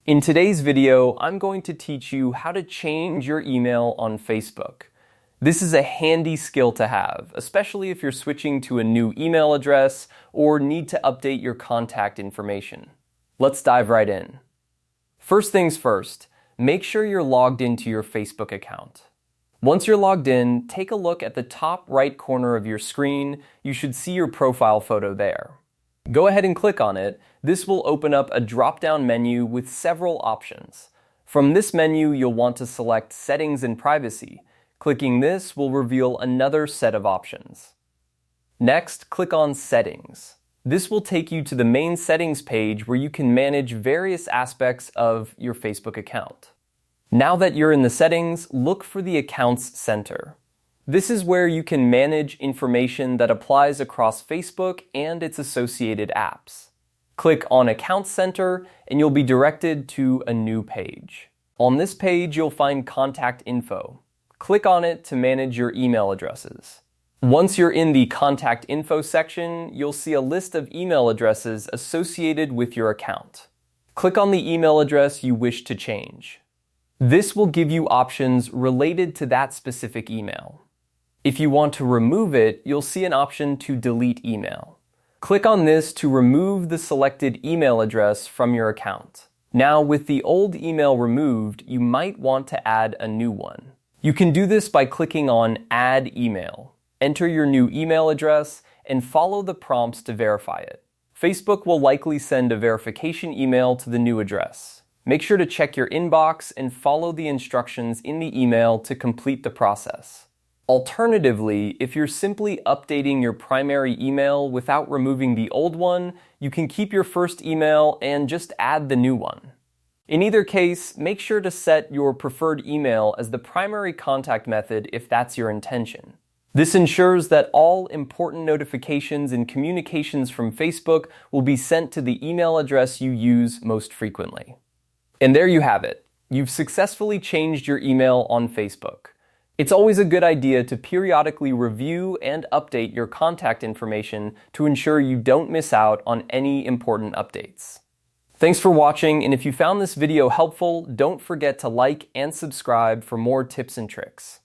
In today's video, I'm going to teach you how to change your email on Facebook. This is a handy skill to have, especially if you're switching to a new email address or need to update your contact information. Let's dive right in. First things first, make sure you're logged into your Facebook account. Once you're logged in, take a look at the top right corner of your screen. You should see your profile photo there. Go ahead and click on it. This will open up a drop-down menu with several options. From this menu, you'll want to select Settings and Privacy. Clicking this will reveal another set of options. Next, click on Settings. This will take you to the main settings page where you can manage various aspects of your Facebook account. Now that you're in the settings, look for the Accounts Center. This is where you can manage information that applies across Facebook and its associated apps. Click on Accounts Center and you'll be directed to a new page. On this page, you'll find Contact Info. Click on it to manage your email addresses. Once you're in the Contact Info section, you'll see a list of email addresses associated with your account. Click on the email address you wish to change. This will give you options related to that specific email. If you want to remove it, you'll see an option to delete email. Click on this to remove the selected email address from your account. Now, with the old email removed, you might want to add a new one. You can do this by clicking on Add Email. Enter your new email address and follow the prompts to verify it. Facebook will likely send a verification email to the new address. Make sure to check your inbox and follow the instructions in the email to complete the process. Alternatively, if you're simply updating your primary email without removing the old one, you can keep your first email and just add the new one. In either case, make sure to set your preferred email as the primary contact method if that's your intention. This ensures that all important notifications and communications from Facebook will be sent to the email address you use most frequently. And there you have it. You've successfully changed your email on Facebook. It's always a good idea to periodically review and update your contact information to ensure you don't miss out on any important updates. Thanks for watching, and if you found this video helpful, don't forget to like and subscribe for more tips and tricks.